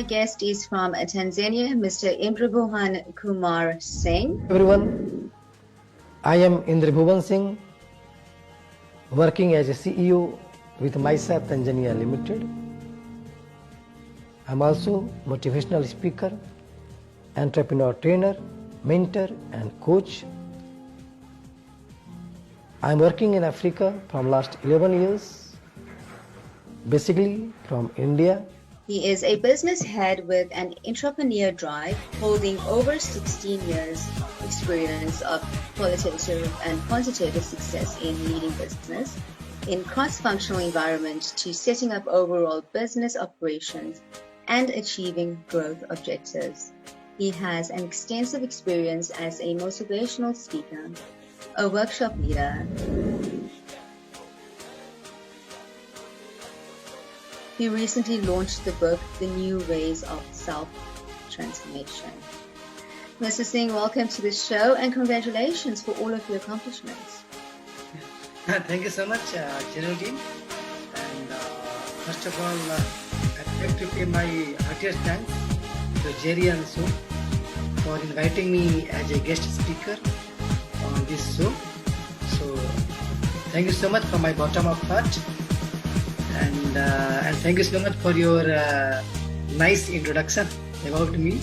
guest is from Tanzania, Mr. Indrabhuvan Kumar Singh. Everyone, I am Indrabhuvan Singh, working as a CEO with MISA Tanzania Limited. I'm also motivational speaker, entrepreneur trainer, mentor and coach. I'm working in Africa from last 11 years, basically from India. He is a business head with an entrepreneur drive, holding over 16 years experience of qualitative and quantitative success in leading business in cross-functional environment to setting up overall business operations and achieving growth objectives. He has an extensive experience as a motivational speaker, a workshop leader. He recently launched the book, The New Ways of Self-Transformation. Mr. Singh, welcome to the show and congratulations for all of your accomplishments. Thank you so much, Geraldine. And first of all, I'd like to pay my heartiest thanks to Jerry and Sue for inviting me as a guest speaker on this show. So, thank you so much from my bottom of heart. And thank you so much for your nice introduction about me.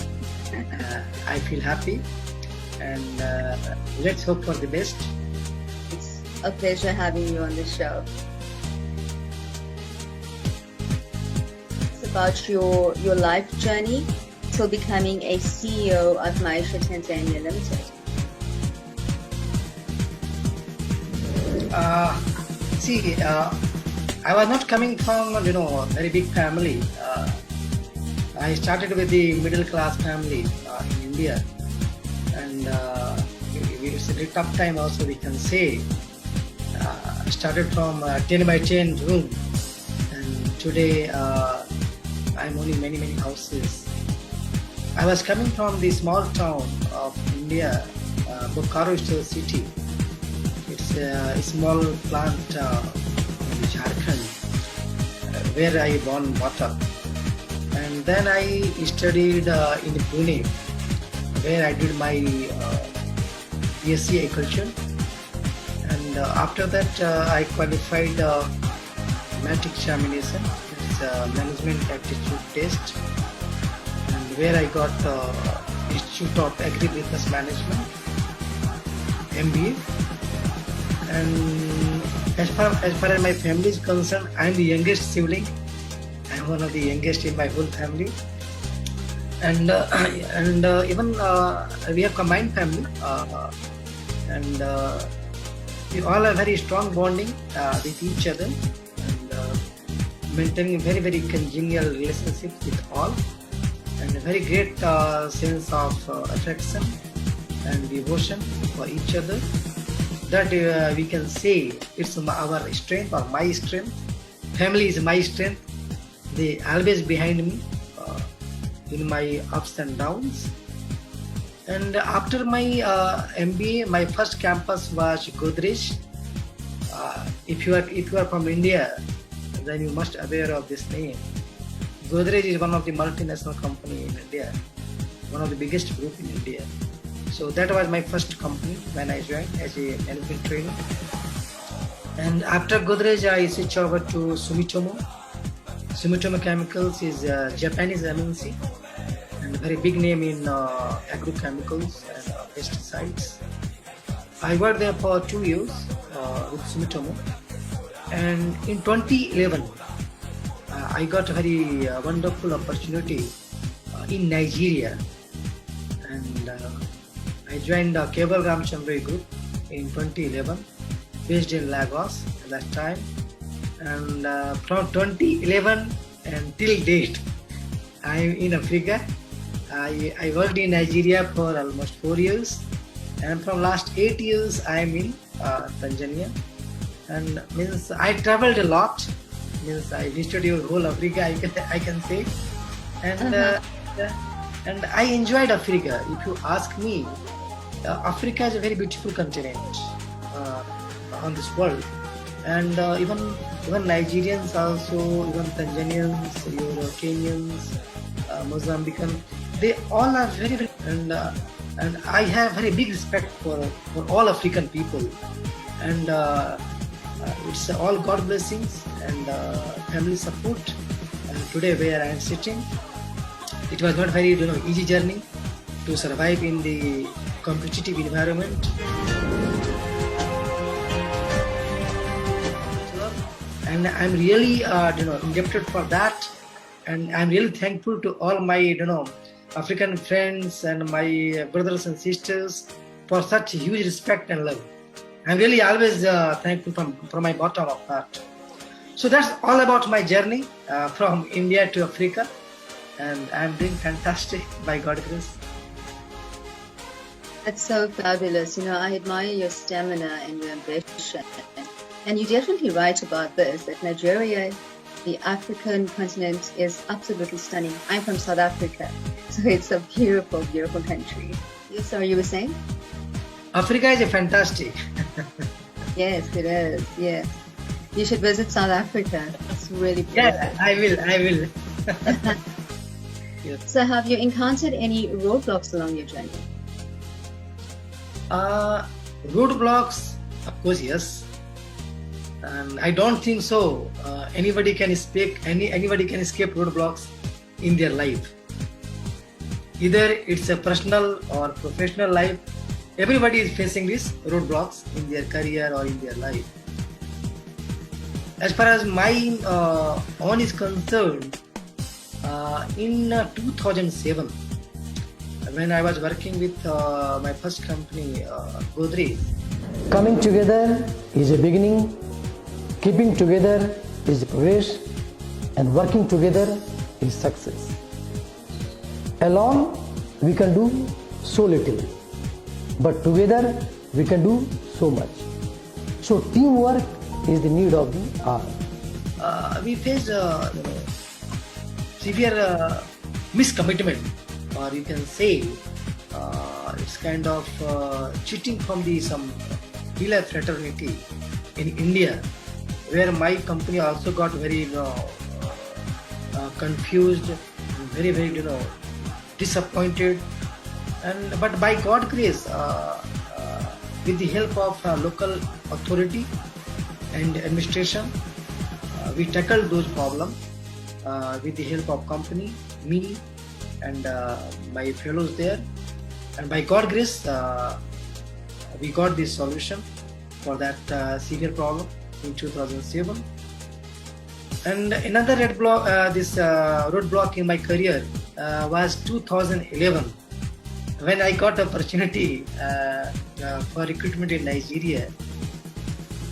I feel happy, and let's hope for the best. It's a pleasure having you on the show. It's about your life journey till becoming a CEO of MISA Tanzania Limited. I was not coming from a very big family. I started with the middle class family in India, and it's a very tough time also, we can say. I started from a 10 by 10 room, and today I'm owning many houses. I was coming from the small town of India, Bokaro city. It's a small plant in Jharkhand, where I born and brought up. And then I studied in Pune, where I did my BSc Agriculture. And after that, I qualified MAT examination. It's a Management Aptitude Test, and where I got Institute of Agribusiness Management, MBA. And as far as my family is concerned, I am the youngest sibling. I am one of the youngest in my whole family, and even we have combined family, and we all have very strong bonding with each other, and maintaining very congenial relationship with all, and a very great sense of affection and devotion for each other. That we can say it's our strength or my strength. Family is my strength. They always behind me in my ups and downs. And after my MBA, my first campus was Godrej. If you are from India, then you must aware of this name. Godrej is one of the multinational company in India, one of the biggest group in India. So that was my first company when I joined as a management trainer. And after Godrej, I switched over to Sumitomo. Sumitomo Chemicals is a Japanese MNC and a very big name in agrochemicals and pesticides. I worked there for 2 years with Sumitomo. And in 2011, I got a very wonderful opportunity in Nigeria. And I joined Cable Ramchandra Group in 2011, based in Lagos at that time. And from 2011 until date, I am in Africa. I worked in Nigeria for almost 4 years, and from last 8 years I am in Tanzania. And means I traveled a lot. Means I visited your whole Africa, I can say. And and I enjoyed Africa. If you ask me, Africa is a very beautiful continent on this world, and even Nigerians also, even Tanzanians, your Kenyans, Mozambican, they all are very and I have very big respect for all African people, and it's all God blessings and family support. And today where I am sitting, it was not very easy journey to survive in the competitive environment. And I'm really indebted for that, and I'm really thankful to all my African friends and my brothers and sisters for such huge respect and love. I'm really always thankful from my bottom of heart. So that's all about my journey from India to Africa, and I'm doing fantastic by God's grace. That's so fabulous. I admire your stamina and your ambition. And you're definitely right about this, that Nigeria, the African continent, is absolutely stunning. I'm from South Africa, so it's a beautiful, beautiful country. Yes, sorry, you were saying? Africa is fantastic. Yes, it is. Yes. You should visit South Africa. It's really beautiful. Yeah, I will. Yes. So have you encountered any roadblocks along your journey? Roadblocks, of course, yes. And I don't think so. Anybody can escape roadblocks in their life. Either it's a personal or professional life. Everybody is facing these roadblocks in their career or in their life. As far as my own is concerned, in 2007, when I was working with my first company, Godrej. Coming together is a beginning, keeping together is progress, and working together is success. Alone we can do so little, but together we can do so much. So teamwork is the need of the hour. We face severe miscommitment, or you can say it's kind of cheating from some dealer fraternity in India, where my company also got very confused and very disappointed. But by God's grace, with the help of local authority and administration, we tackled those problems with the help of company, me, and my fellows there. And by God's grace, we got this solution for that severe problem in 2007. And another roadblock in my career was 2011, when I got opportunity for recruitment in Nigeria.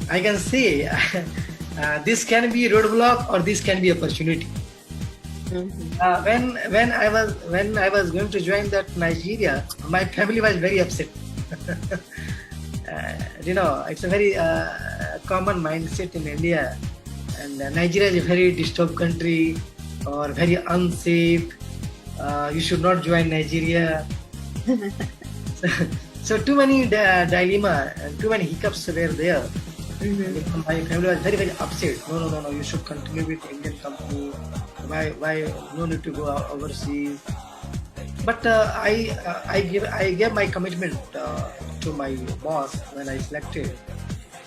I can say this can be a roadblock or this can be opportunity. Mm-hmm. When I was going to join that Nigeria, my family was very upset. It's a very common mindset in India, and Nigeria is a very disturbed country or very unsafe. You should not join Nigeria. So too many dilemma and too many hiccups were there. Mm-hmm. My family was very upset. No, you should continue with Indian company. Why no need to go overseas? But I gave my commitment to my boss when I selected.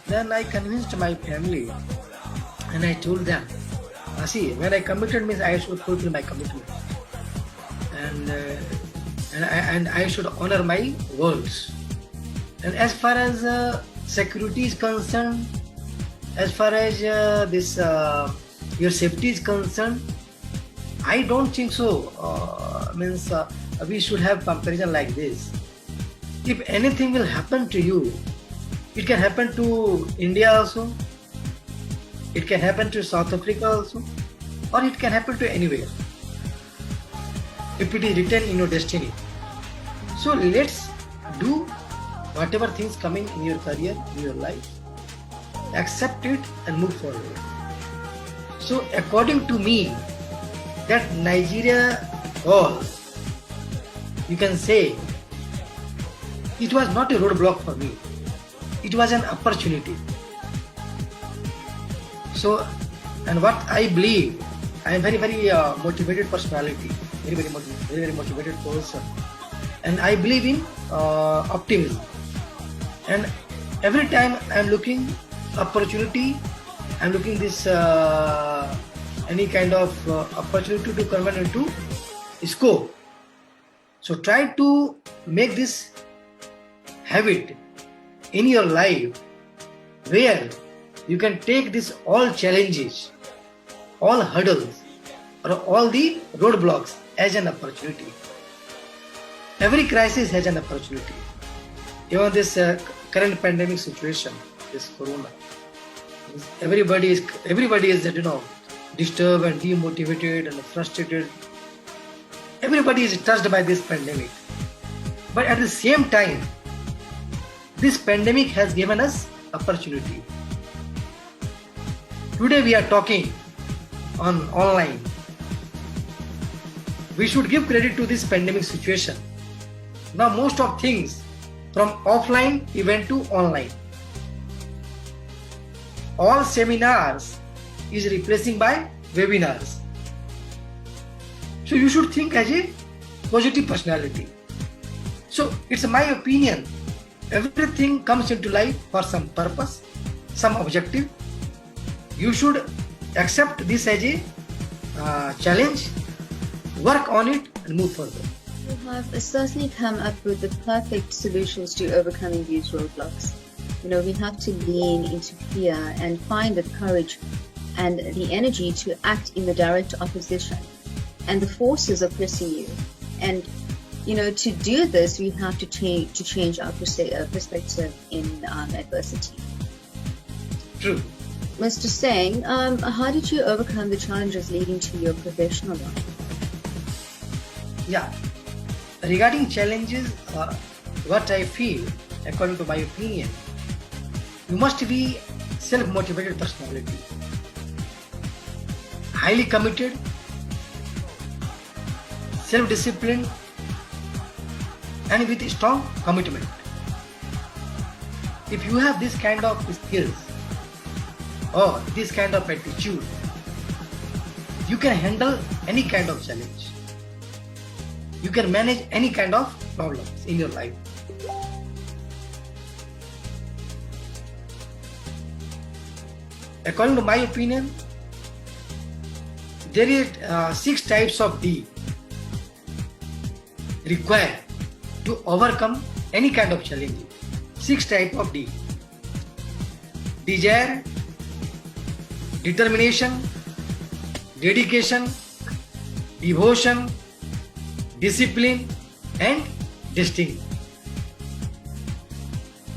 Then I convinced my family, and I told them, see, when I committed means I should fulfill my commitment, and I should honor my words. And as far as security is concerned, as far as your safety is concerned, I don't think so. We should have comparison like this. If anything will happen to you, it can happen to India also, it can happen to South Africa also, or it can happen to anywhere, if it is written in your destiny. So let's do whatever things coming in your career, in your life, accept it and move forward. So according to me, that Nigeria goal, you can say, it was not a roadblock for me. It was an opportunity. So, and what I believe, I am very motivated personality, very motivated person, and I believe in optimism. And every time I am looking opportunity, I am looking this any kind of opportunity to convert into scope. So try to make this habit in your life where you can take this all challenges, all hurdles, or all the roadblocks as an opportunity. Every crisis has an opportunity. Even this current pandemic situation, this corona, everybody is disturbed and demotivated and frustrated. Everybody is touched by this pandemic. But at the same time, this pandemic has given us opportunity. Today we are talking on online. We should give credit to this pandemic situation. Now most of things from offline we went to online. All seminars is replacing by webinars. So you should think as a positive personality. So it's my opinion, everything comes into life for some purpose, some objective. You should accept this as a challenge, work on it and move further. You have certainly come up with the perfect solutions to overcoming these roadblocks. We have to lean into fear and find the courage and the energy to act in the direct opposition. And the forces are pressing you. And, to do this, we have to change our perspective in adversity. True. Mr. Singh, how did you overcome the challenges leading to your professional life? Yeah. Regarding challenges, what I feel, according to my opinion, you must be self-motivated personality, highly committed, self-disciplined, and with strong commitment. If you have this kind of skills or this kind of attitude, you can handle any kind of challenge. You can manage any kind of problems in your life. According to my opinion, there is 6 types of D required to overcome any kind of challenge. 6 types of D: desire, determination, dedication, devotion, discipline, and destiny.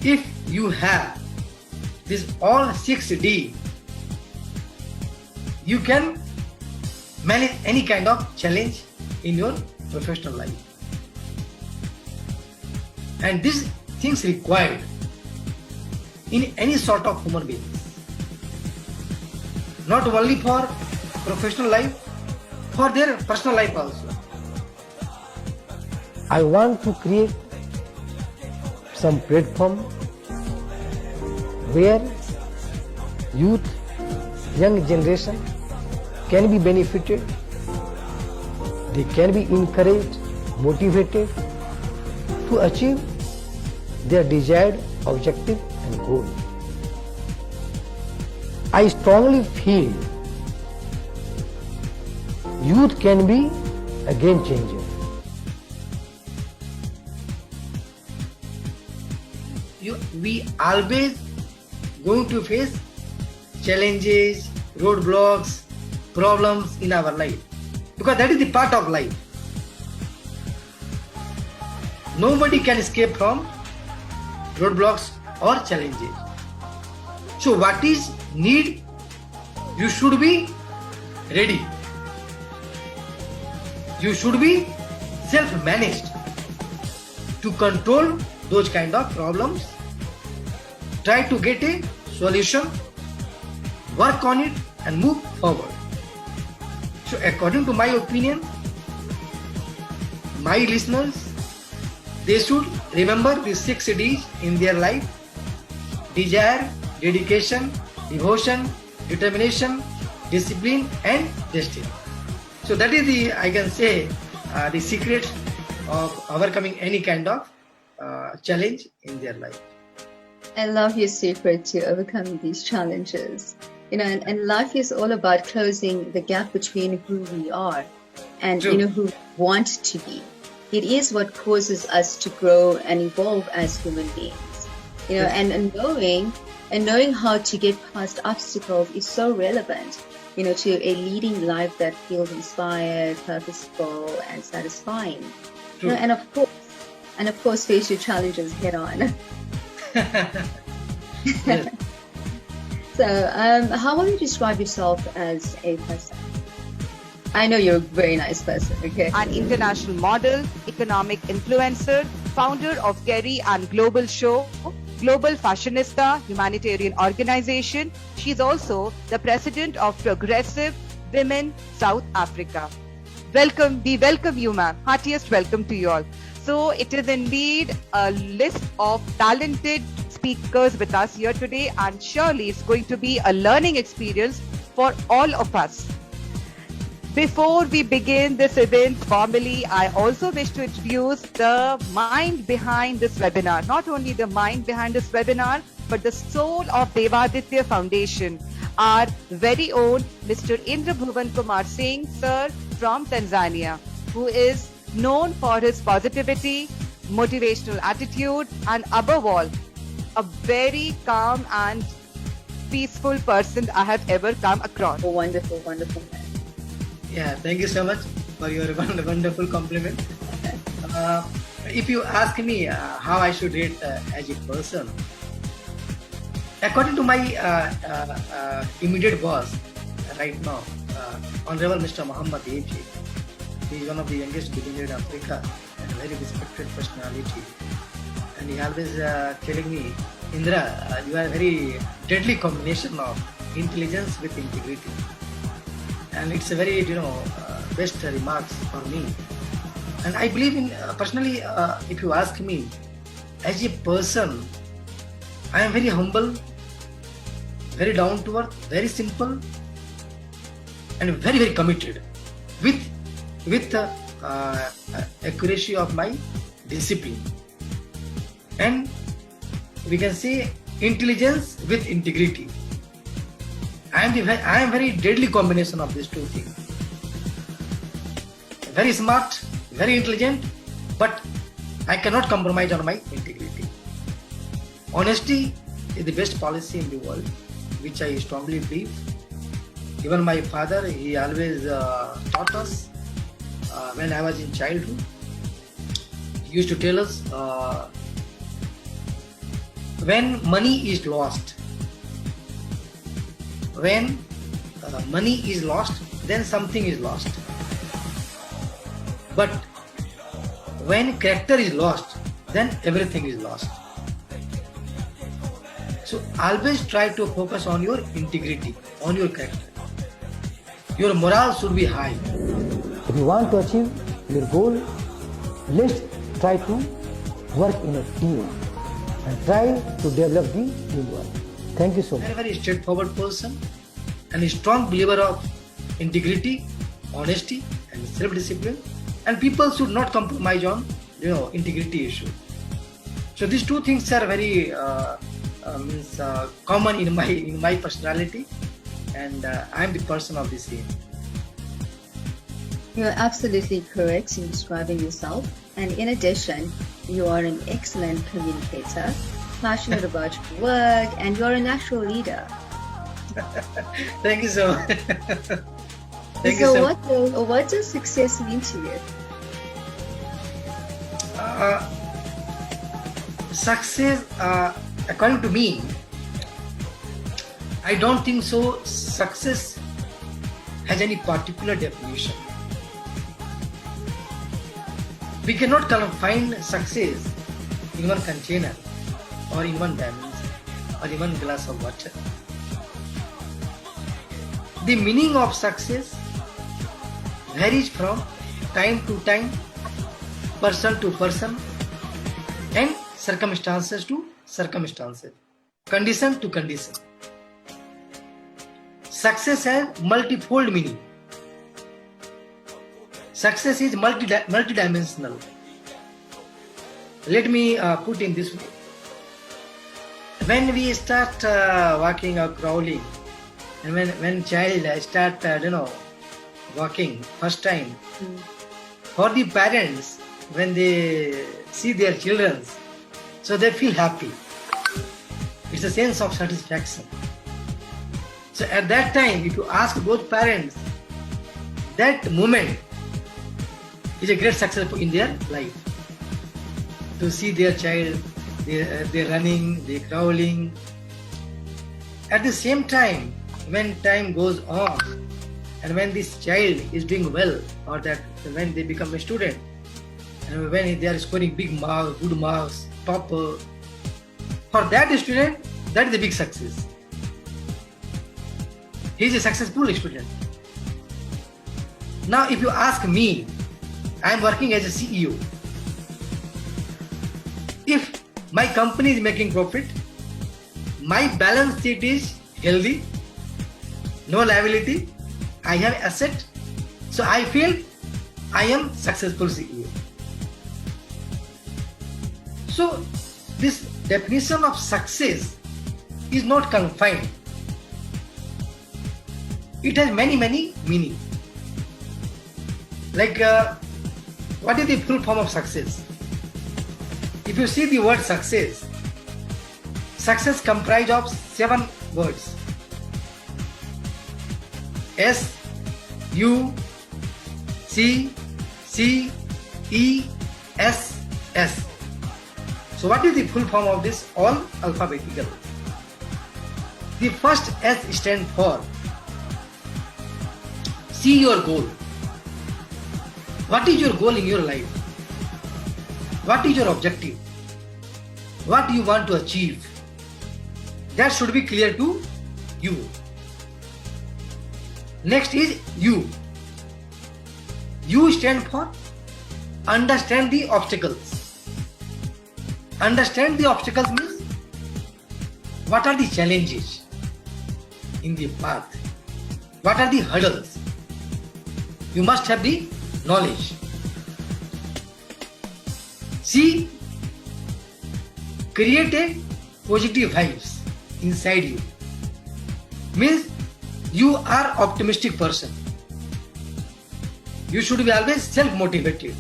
If you have this all 6D, you can manage any kind of challenge in your professional life. And these things required in any sort of human being, not only for professional life, for their personal life also. I want to create some platform where youth, young generation can be benefited, they can be encouraged, motivated to achieve their desired objective and goal. I strongly feel youth can be a game changer. We always going to face challenges, roadblocks, problems in our life, because that is the part of life. Nobody can escape from roadblocks or challenges. So what is need? You should be ready. You should be self-managed to control those kind of problems. Try to get a solution, work on it and move forward. So according to my opinion, my listeners, they should remember the 6 Ds in their life: desire, dedication, devotion, determination, discipline, and destiny. So that is I can say, the secret of overcoming any kind of challenge in their life. I love your secret to overcoming these challenges. And life is all about closing the gap between who we are and, True. who we want to be. It is what causes us to grow and evolve as human beings. And knowing how to get past obstacles is so relevant, to a leading life that feels inspired, purposeful, and satisfying. True. And of course, face your challenges head on. Yes. So, how will you describe yourself as a person? I know you're a very nice person, okay? An international model, economic influencer, founder of Kerry and Global Show, Global Fashionista humanitarian organization. She's also the president of Progressive Women South Africa. We welcome you, ma'am. Heartiest welcome to you all. So it is indeed a list of talented speakers with us here today, and surely it's going to be a learning experience for all of us. Before we begin this event formally, I also wish to introduce the mind behind this webinar. Not only the mind behind this webinar, but the soul of Devaditya Foundation. Our very own Mr. Indra Bhuvan Kumar Singh, sir, from Tanzania, who is known for his positivity, motivational attitude, and above all, a very calm and peaceful person I have ever come across. Oh, wonderful, wonderful. Yeah, thank you so much for your wonderful compliment. If you ask me how I should rate as a person, according to my immediate boss right now, Honorable Mr. Muhammad Aji, he is one of the youngest billionaires in Africa and a very respected personality. And he always telling me, Indra, you are a very deadly combination of intelligence with integrity. And it's a very, best remarks for me. And I believe in, personally, if you ask me, as a person, I am very humble, very down to earth, very simple, and very, very committed with the accuracy of my discipline. And we can say intelligence with integrity. I am very deadly combination of these two things. Very smart, very intelligent, but I cannot compromise on my integrity. Honesty is the best policy in the world, which I strongly believe. Even my father, he always taught us when I was in childhood. He used to tell us, when money is lost, then something is lost. But when character is lost, then everything is lost. So always try to focus on your integrity, on your character. Your morale should be high. If you want to achieve your goal, let's try to work in a team and try to develop the teamwork. Thank you so much. Very straightforward person and a strong believer of integrity, honesty, and self-discipline. And people should not compromise on, integrity issue. So these two things are very common in my personality, and I am the person of the same. You're absolutely correct in describing yourself. And in addition, you are an excellent communicator, passionate about your work, and you're a natural leader. Thank you so much. What does success mean to you? Success, according to me, I don't think so. Success has any particular definition. We cannot find success in one container, or in one dimension, or in one glass of water. The meaning of success varies from time to time, person to person, and circumstances to circumstances, condition to condition. success has multifold meaning. Success is multidimensional. Let me put in this way. When we start walking or crawling, and when child start walking first time, for the parents, when they see their children, so they feel happy. It's a sense of satisfaction. So at that time, if you ask both parents, that moment is a great success in their life. To see their child, they're running, they're crawling. At the same time, when time goes on, and when this child is doing well, or that when they become a student, and when they are scoring big marks, good marks, topper, for that student, that is a big success. He is a successful student. Now, if you ask me, I am working as a CEO. If my company is making profit, my balance sheet is healthy, no liability, I have asset, so I feel I am successful CEO. So this definition of success is not confined. It has many meanings. Like what is the full form of success? If you see the word success comprises of 7 words. S, U, C, C, E, S, S. So what is the full form of this? All alphabetical. The first S stands for see your goal. What is your goal in your life? What is your objective? What do you want to achieve? That should be clear to you. Next is U. U stands for understand the obstacles. Understand the obstacles means what are the challenges in the path? What are the hurdles? You must have the knowledge. C. Create a positive vibes inside you. Means you are optimistic person. You should be always self-motivated.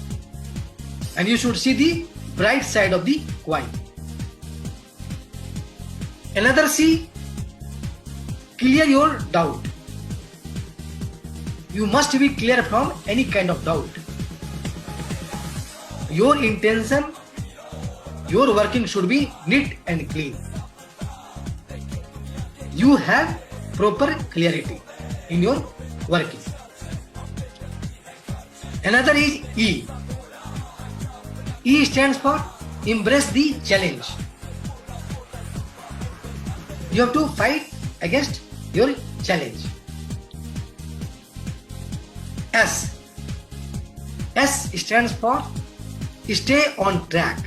And you should see the bright side of the coin. Another C. Clear your doubt. You must be clear from any kind of doubt. Your intention, your working should be neat and clean. You have proper clarity in your working. Another is E. E stands for embrace the challenge. You have to fight against your challenge. S. S stands for stay on track.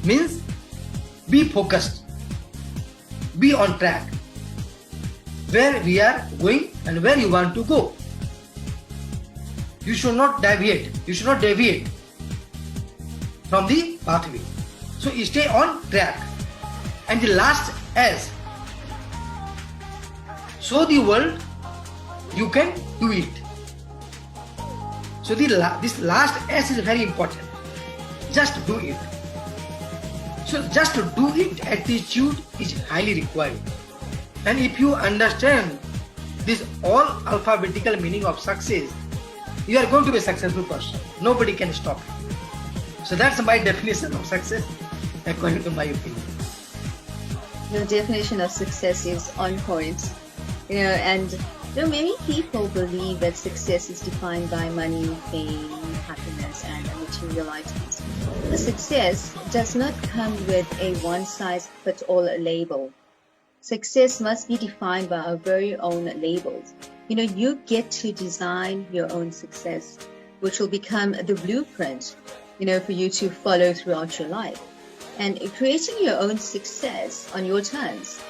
Means be focused. Be on track. Where we are going and where you want to go. You should not deviate. You should not deviate from the pathway. So stay on track. And the last S. Show the world you can do it. So this last S is very important. Just do it. So just to do it attitude is highly required. And if you understand this all alphabetical meaning of success, you are going to be a successful person. Nobody can stop you. So that's my definition of success according to my opinion. Your definition of success is on point. And many people believe that success is defined by money, fame, happiness, and material items. The success does not come with a one-size-fits-all label. Success must be defined by our very own labels. You get to design your own success, which will become the blueprint, for you to follow throughout your life. And creating your own success on your terms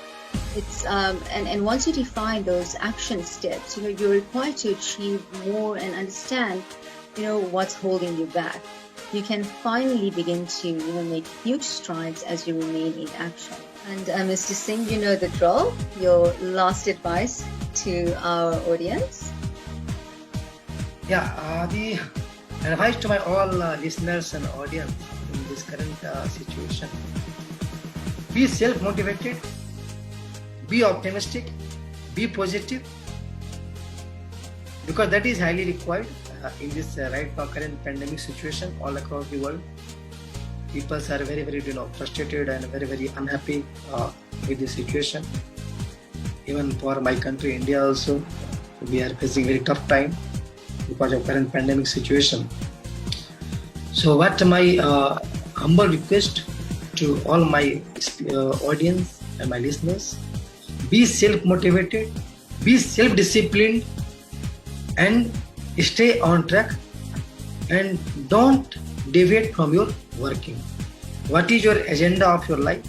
It's and once you define those action steps, you're required to achieve more and understand, what's holding you back. You can finally begin to make huge strides as you remain in action. And Mr. Singh, you know the drill. Your last advice to our audience. Yeah, the advice to my all listeners and audience in this current situation: be self-motivated, be optimistic, be positive, because that is highly required in this right now current pandemic situation all across the world. People are very, very frustrated and very, very unhappy with the situation. Even for my country, India also, we are facing very tough time because of current pandemic situation. So what my humble request to all my audience and my listeners: be self-motivated, be self-disciplined, and stay on track, and don't deviate from your working. What is your agenda of your life?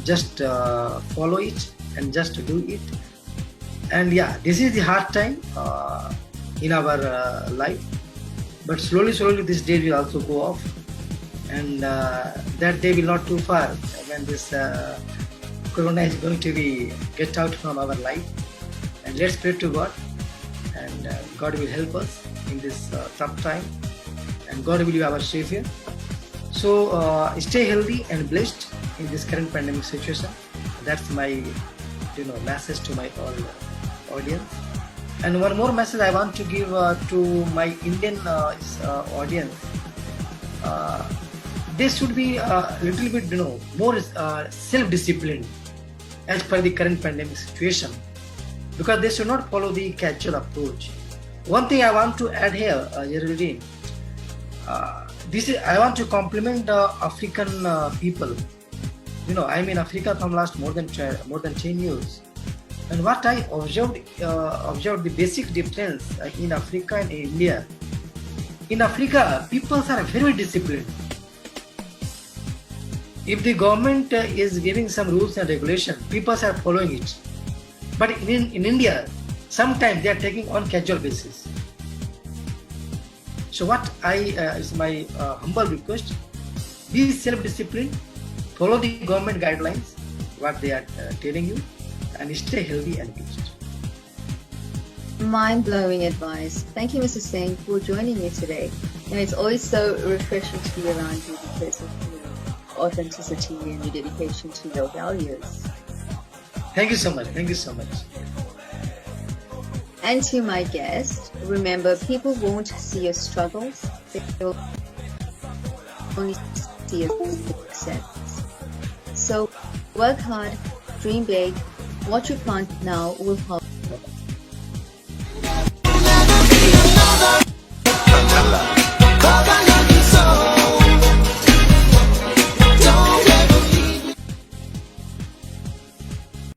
Just follow it and just do it. And yeah, this is the hard time in our life, but slowly this day will also go off, and that day will not too far when this corona is going to be get out from our life. And let's pray to God, and God will help us in this tough time, and God will be our savior. So stay healthy and blessed in this current pandemic situation. That's my message to my all audience. And one more message I want to give to my Indian audience: they should be a little bit more self-disciplined as per the current pandemic situation, because they should not follow the casual approach. One thing I want to add here, Jalaluddin, I want to compliment African people. I'm in Africa from last more than 10 years, and what I observed the basic difference in Africa and India. In Africa, people are very disciplined. If the government is giving some rules and regulations, people are following it. But in India, sometimes they are taking on casual basis. So what is my humble request: be self-disciplined, follow the government guidelines, what they are telling you, and stay healthy and blessed. Mind-blowing advice. Thank you, Mr. Singh, for joining me today. It's always so refreshing to be around you because of your authenticity and your dedication to your values. Thank you so much. Thank you so much. And to my guest, remember, people won't see your struggles, they will only see your success. So work hard, dream big, what you plant now will help